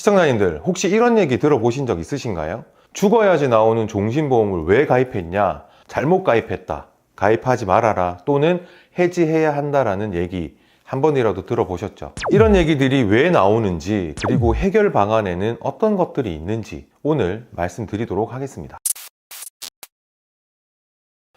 시청자님들, 혹시 이런 얘기 들어보신 적 있으신가요? 죽어야지 나오는 종신보험을 왜 가입했냐? 잘못 가입했다. 가입하지 말아라. 또는 해지해야 한다라는 얘기 한 번이라도 들어보셨죠? 이런 얘기들이 왜 나오는지, 그리고 해결 방안에는 어떤 것들이 있는지 오늘 말씀드리도록 하겠습니다.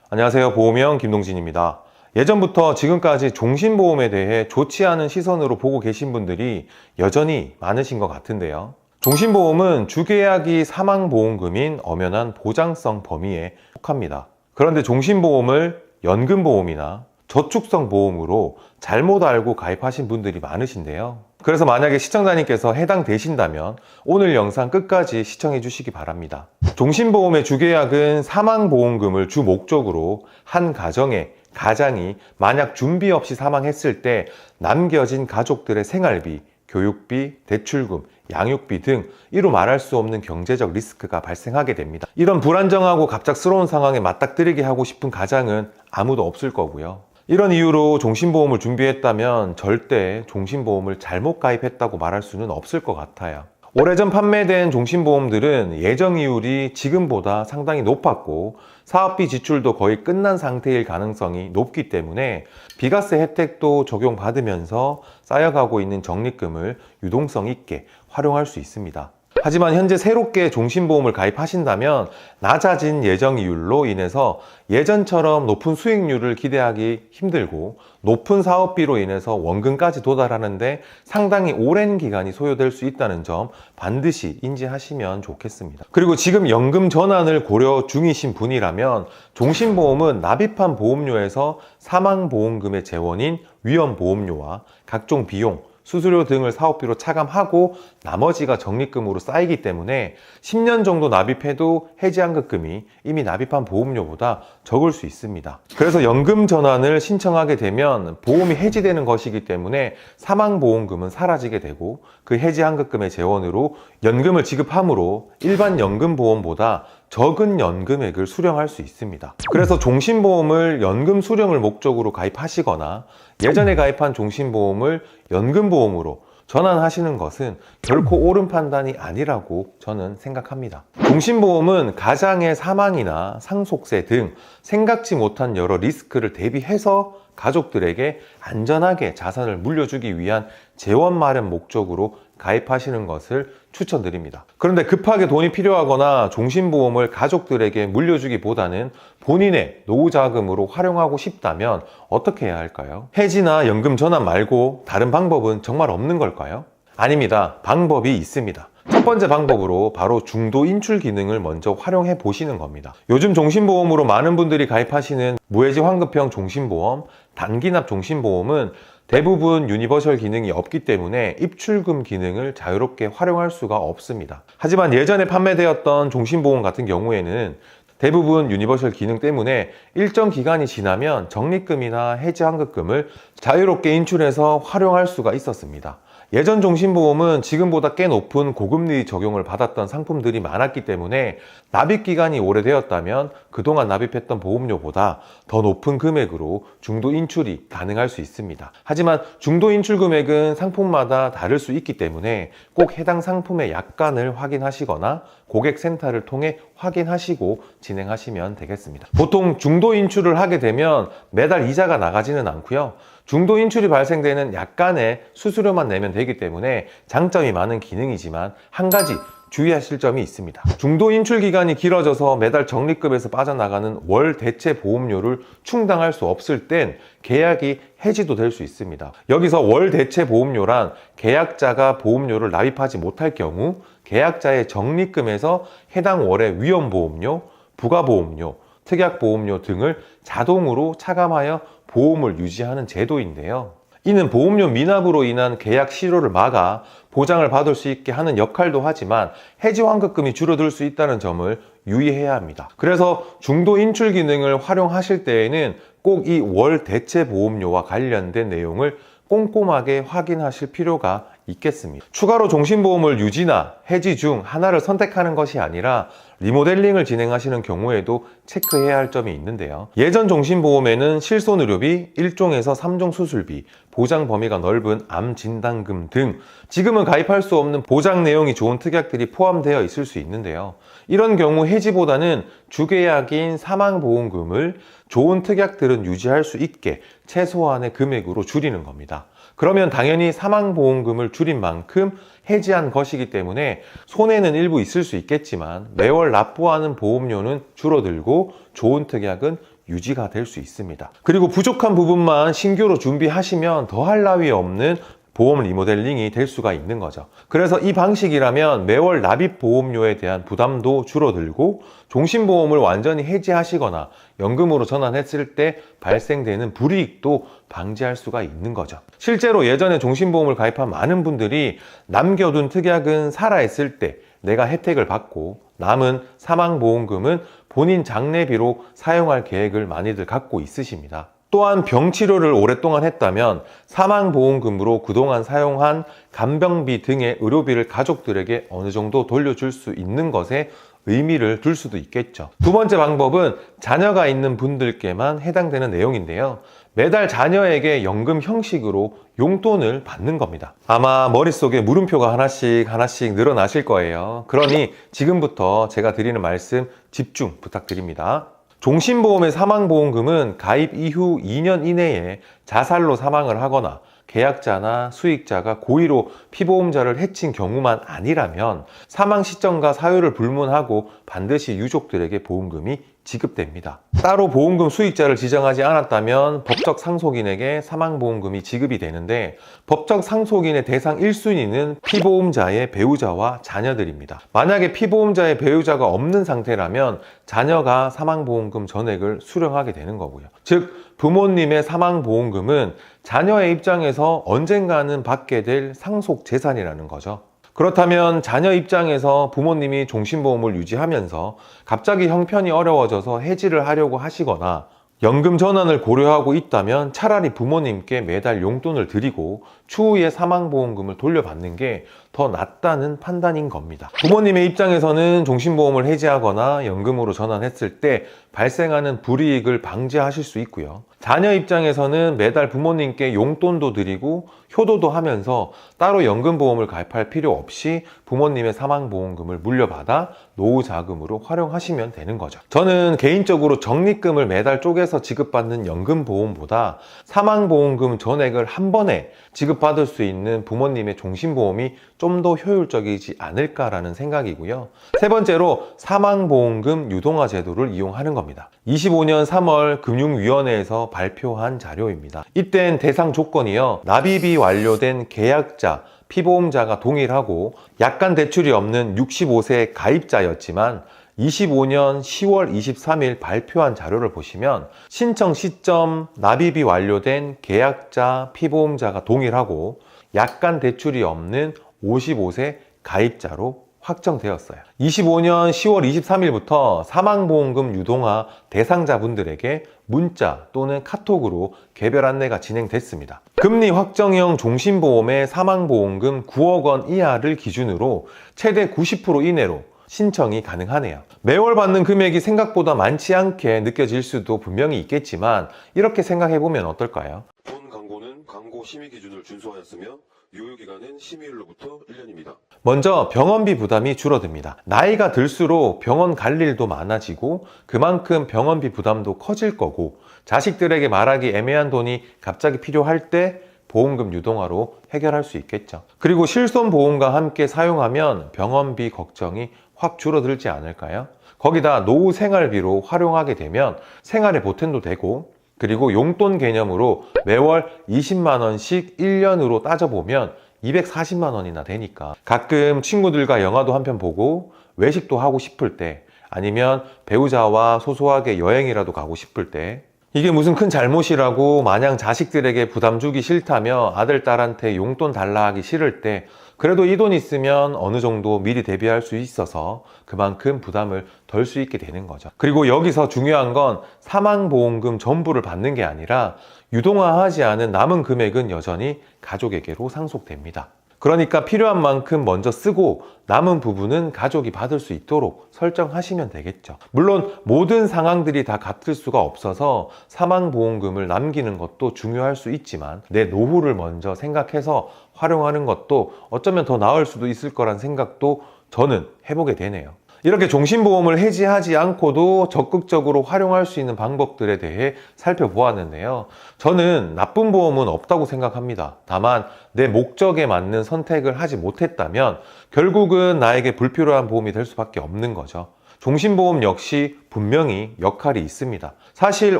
안녕하세요. 보험형 김동진입니다. 예전부터 지금까지 종신보험에 대해 좋지 않은 시선으로 보고 계신 분들이 여전히 많으신 것 같은데요. 종신보험은 주계약이 사망보험금인 엄연한 보장성 범위에 속합니다. 그런데 종신보험을 연금보험이나 저축성 보험으로 잘못 알고 가입하신 분들이 많으신데요. 그래서 만약에 시청자님께서 해당되신다면 오늘 영상 끝까지 시청해 주시기 바랍니다. 종신보험의 주계약은 사망보험금을 주 목적으로 한 가장이 만약 준비 없이 사망했을 때 남겨진 가족들의 생활비, 교육비, 대출금, 양육비 등 이루 말할 수 없는 경제적 리스크가 발생하게 됩니다. 이런 불안정하고 갑작스러운 상황에 맞닥뜨리게 하고 싶은 가장은 아무도 없을 거고요. 이런 이유로 종신보험을 준비했다면 절대 종신보험을 잘못 가입했다고 말할 수는 없을 것 같아요. 오래전 판매된 종신보험들은 예정이율이 지금보다 상당히 높았고 사업비 지출도 거의 끝난 상태일 가능성이 높기 때문에 비과세 혜택도 적용받으면서 쌓여가고 있는 적립금을 유동성 있게 활용할 수 있습니다. 하지만 현재 새롭게 종신보험을 가입하신다면 낮아진 예정이율로 인해서 예전처럼 높은 수익률을 기대하기 힘들고 높은 사업비로 인해서 원금까지 도달하는데 상당히 오랜 기간이 소요될 수 있다는 점 반드시 인지하시면 좋겠습니다. 그리고 지금 연금 전환을 고려 중이신 분이라면 종신보험은 납입한 보험료에서 사망보험금의 재원인 위험보험료와 각종 비용, 수수료 등을 사업비로 차감하고 나머지가 적립금으로 쌓이기 때문에 10년 정도 납입해도 해지환급금이 이미 납입한 보험료보다 적을 수 있습니다. 그래서 연금 전환을 신청하게 되면 보험이 해지되는 것이기 때문에 사망보험금은 사라지게 되고 그 해지환급금의 재원으로 연금을 지급하므로 일반 연금보험보다 적은 연금액을 수령할 수 있습니다. 그래서 종신보험을 연금 수령을 목적으로 가입하시거나 예전에 가입한 종신보험을 연금보험으로 전환하시는 것은 결코 옳은 판단이 아니라고 저는 생각합니다. 종신보험은 가장의 사망이나 상속세 등 생각지 못한 여러 리스크를 대비해서 가족들에게 안전하게 자산을 물려주기 위한 재원 마련 목적으로 가입하시는 것을 추천드립니다. 그런데 급하게 돈이 필요하거나 종신보험을 가족들에게 물려주기보다는 본인의 노후자금으로 활용하고 싶다면 어떻게 해야 할까요? 해지나 연금 전환 말고 다른 방법은 정말 없는 걸까요? 아닙니다. 방법이 있습니다. 첫 번째 방법으로 바로 중도 인출 기능을 먼저 활용해 보시는 겁니다. 요즘 종신보험으로 많은 분들이 가입하시는 무해지 환급형 종신보험, 단기납 종신보험은 대부분 유니버셜 기능이 없기 때문에 입출금 기능을 자유롭게 활용할 수가 없습니다. 하지만 예전에 판매되었던 종신보험 같은 경우에는 대부분 유니버셜 기능 때문에 일정 기간이 지나면 적립금이나 해지환급금을 자유롭게 인출해서 활용할 수가 있었습니다. 예전 종신보험은 지금보다 꽤 높은 고금리 적용을 받았던 상품들이 많았기 때문에 납입기간이 오래되었다면 그동안 납입했던 보험료보다 더 높은 금액으로 중도 인출이 가능할 수 있습니다. 하지만 중도 인출 금액은 상품마다 다를 수 있기 때문에 꼭 해당 상품의 약관을 확인하시거나 고객센터를 통해 확인하시고 진행하시면 되겠습니다. 보통 중도 인출을 하게 되면 매달 이자가 나가지는 않고요. 중도 인출이 발생되는 약간의 수수료만 내면 되기 때문에 장점이 많은 기능이지만 한 가지 주의하실 점이 있습니다. 중도 인출 기간이 길어져서 매달 적립금에서 빠져나가는 월 대체 보험료를 충당할 수 없을 땐 계약이 해지도 될 수 있습니다. 여기서 월 대체 보험료란 계약자가 보험료를 납입하지 못할 경우 계약자의 적립금에서 해당 월의 위험보험료, 부가보험료, 특약보험료 등을 자동으로 차감하여 보험을 유지하는 제도인데요. 이는 보험료 미납으로 인한 계약 실효를 막아 보장을 받을 수 있게 하는 역할도 하지만 해지환급금이 줄어들 수 있다는 점을 유의해야 합니다. 그래서 중도 인출 기능을 활용하실 때에는 꼭 이 월 대체 보험료와 관련된 내용을 꼼꼼하게 확인하실 필요가 있겠습니다. 추가로 종신보험을 유지나 해지 중 하나를 선택하는 것이 아니라 리모델링을 진행하시는 경우에도 체크해야 할 점이 있는데요. 예전 종신보험에는 실손의료비, 1종에서 3종 수술비, 보장 범위가 넓은 암 진단금 등 지금은 가입할 수 없는 보장 내용이 좋은 특약들이 포함되어 있을 수 있는데요. 이런 경우 해지보다는 주계약인 사망보험금을 좋은 특약들은 유지할 수 있게 최소한의 금액으로 줄이는 겁니다. 그러면 당연히 사망보험금을 줄인 만큼 해지한 것이기 때문에 손해는 일부 있을 수 있겠지만 매월 납부하는 보험료는 줄어들고 좋은 특약은 유지가 될 수 있습니다. 그리고 부족한 부분만 신규로 준비하시면 더할 나위 없는 보험 리모델링이 될 수가 있는 거죠. 그래서 이 방식이라면 매월 납입 보험료에 대한 부담도 줄어들고 종신보험을 완전히 해지하시거나 연금으로 전환했을 때 발생되는 불이익도 방지할 수가 있는 거죠. 실제로 예전에 종신보험을 가입한 많은 분들이 남겨둔 특약은 살아있을 때 내가 혜택을 받고 남은 사망보험금은 본인 장례비로 사용할 계획을 많이들 갖고 있으십니다. 또한 병치료를 오랫동안 했다면 사망보험금으로 그동안 사용한 간병비 등의 의료비를 가족들에게 어느 정도 돌려줄 수 있는 것에 의미를 둘 수도 있겠죠. 두 번째 방법은 자녀가 있는 분들께만 해당되는 내용인데요. 매달 자녀에게 연금 형식으로 용돈을 받는 겁니다. 아마 머릿속에 물음표가 하나씩 늘어나실 거예요. 그러니 지금부터 제가 드리는 말씀 집중 부탁드립니다. 종신보험의 사망보험금은 가입 이후 2년 이내에 자살로 사망을 하거나 계약자나 수익자가 고의로 피보험자를 해친 경우만 아니라면 사망 시점과 사유를 불문하고 반드시 유족들에게 보험금이 지급됩니다. 따로 보험금 수익자를 지정하지 않았다면 법적 상속인에게 사망보험금이 지급이 되는데 법적 상속인의 대상 1순위는 피보험자의 배우자와 자녀들입니다. 만약에 피보험자의 배우자가 없는 상태라면 자녀가 사망보험금 전액을 수령하게 되는 거고요. 즉 부모님의 사망보험금은 자녀의 입장에서 언젠가는 받게 될 상속재산이라는 거죠. 그렇다면 자녀 입장에서 부모님이 종신보험을 유지하면서 갑자기 형편이 어려워져서 해지를 하려고 하시거나 연금 전환을 고려하고 있다면 차라리 부모님께 매달 용돈을 드리고 추후에 사망보험금을 돌려받는 게 더 낫다는 판단인 겁니다. 부모님의 입장에서는 종신보험을 해지하거나 연금으로 전환했을 때 발생하는 불이익을 방지하실 수 있고요. 자녀 입장에서는 매달 부모님께 용돈도 드리고 효도도 하면서 따로 연금보험을 가입할 필요 없이 부모님의 사망보험금을 물려받아 노후자금으로 활용하시면 되는 거죠. 저는 개인적으로 적립금을 매달 쪼개서 지급받는 연금보험보다 사망보험금 전액을 한 번에 지급받을 수 있는 부모님의 종신보험이 좀 더 효율적이지 않을까라는 생각이고요. 세 번째로 사망보험금 유동화 제도를 이용하는 겁니다. 25년 3월 금융위원회에서 발표한 자료입니다. 이땐 대상 조건이요. 납입이 완료된 계약자, 피보험자가 동일하고 약관 대출이 없는 65세 가입자였지만 25년 10월 23일 발표한 자료를 보시면 신청 시점 납입이 완료된 계약자, 피보험자가 동일하고 약관 대출이 없는 55세 가입자로 확정되었어요. 25년 10월 23일부터 사망보험금 유동화 대상자분들에게 문자 또는 카톡으로 개별 안내가 진행됐습니다. 금리 확정형 종신보험의 사망보험금 9억 원 이하를 기준으로 최대 90% 이내로 신청이 가능하네요. 매월 받는 금액이 생각보다 많지 않게 느껴질 수도 분명히 있겠지만 이렇게 생각해보면 어떨까요? 본 광고는 광고 심의 기준을 준수하였으며 유효기간은 심의일로부터 1년입니다. 먼저 병원비 부담이 줄어듭니다. 나이가 들수록 병원 갈 일도 많아지고 그만큼 병원비 부담도 커질 거고 자식들에게 말하기 애매한 돈이 갑자기 필요할 때 보험금 유동화로 해결할 수 있겠죠. 그리고 실손보험과 함께 사용하면 병원비 걱정이 확 줄어들지 않을까요? 거기다 노후 생활비로 활용하게 되면 생활에 보탬도 되고 그리고 용돈 개념으로 매월 20만 원씩 1년으로 따져보면 240만 원이나 되니까 가끔 친구들과 영화도 한 편 보고 외식도 하고 싶을 때 아니면 배우자와 소소하게 여행이라도 가고 싶을 때 이게 무슨 큰 잘못이라고 마냥 자식들에게 부담 주기 싫다며 아들, 딸한테 용돈 달라 하기 싫을 때 그래도 이 돈 있으면 어느 정도 미리 대비할 수 있어서 그만큼 부담을 덜 수 있게 되는 거죠. 그리고 여기서 중요한 건 사망보험금 전부를 받는 게 아니라 유동화하지 않은 남은 금액은 여전히 가족에게로 상속됩니다. 그러니까 필요한 만큼 먼저 쓰고 남은 부분은 가족이 받을 수 있도록 설정하시면 되겠죠. 물론 모든 상황들이 다 같을 수가 없어서 사망보험금을 남기는 것도 중요할 수 있지만 내 노후를 먼저 생각해서 활용하는 것도 어쩌면 더 나을 수도 있을 거란 생각도 저는 해보게 되네요. 이렇게 종신보험을 해지하지 않고도 적극적으로 활용할 수 있는 방법들에 대해 살펴보았는데요. 저는 나쁜 보험은 없다고 생각합니다. 다만 내 목적에 맞는 선택을 하지 못했다면 결국은 나에게 불필요한 보험이 될 수밖에 없는 거죠. 종신보험 역시 분명히 역할이 있습니다. 사실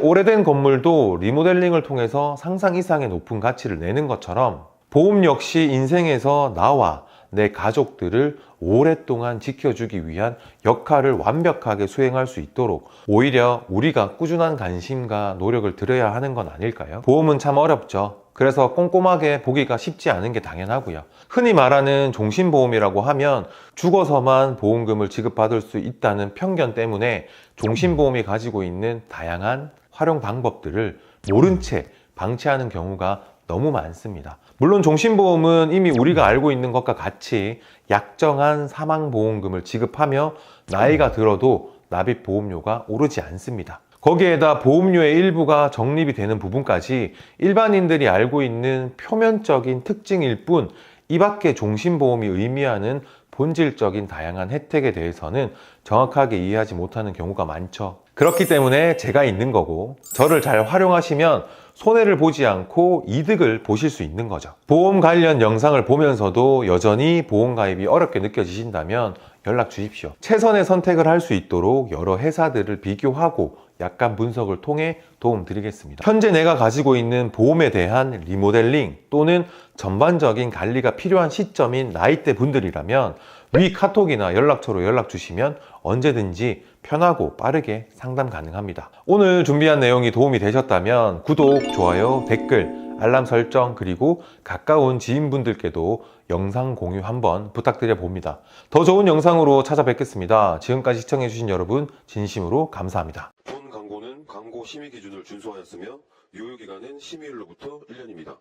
오래된 건물도 리모델링을 통해서 상상 이상의 높은 가치를 내는 것처럼 보험 역시 인생에서 나와 내 가족들을 오랫동안 지켜주기 위한 역할을 완벽하게 수행할 수 있도록 오히려 우리가 꾸준한 관심과 노력을 들여야 하는 건 아닐까요? 보험은 참 어렵죠. 그래서 꼼꼼하게 보기가 쉽지 않은 게 당연하고요. 흔히 말하는 종신보험이라고 하면 죽어서만 보험금을 지급받을 수 있다는 편견 때문에 종신보험이 가지고 있는 다양한 활용 방법들을 모른 채 방치하는 경우가 너무 많습니다. 물론 종신보험은 이미 우리가 알고 있는 것과 같이 약정한 사망보험금을 지급하며 나이가 들어도 납입보험료가 오르지 않습니다. 거기에다 보험료의 일부가 적립이 되는 부분까지 일반인들이 알고 있는 표면적인 특징일 뿐 이 밖에 종신보험이 의미하는 본질적인 다양한 혜택에 대해서는 정확하게 이해하지 못하는 경우가 많죠. 그렇기 때문에 제가 있는 거고 저를 잘 활용하시면 손해를 보지 않고 이득을 보실 수 있는 거죠. 보험 관련 영상을 보면서도 여전히 보험 가입이 어렵게 느껴지신다면 연락 주십시오. 최선의 선택을 할 수 있도록 여러 회사들을 비교하고 약간 분석을 통해 도움 드리겠습니다. 현재 내가 가지고 있는 보험에 대한 리모델링 또는 전반적인 관리가 필요한 시점인 나이대 분들이라면 위 카톡이나 연락처로 연락 주시면 언제든지 편하고 빠르게 상담 가능합니다. 오늘 준비한 내용이 도움이 되셨다면 구독, 좋아요, 댓글, 알람 설정 그리고 가까운 지인분들께도 영상 공유 한번 부탁드려 봅니다. 더 좋은 영상으로 찾아뵙겠습니다. 지금까지 시청해주신 여러분 진심으로 감사합니다. 본 광고는 광고 심의 기준을 준수하였으며 유효기간은 심의일로부터 1년입니다.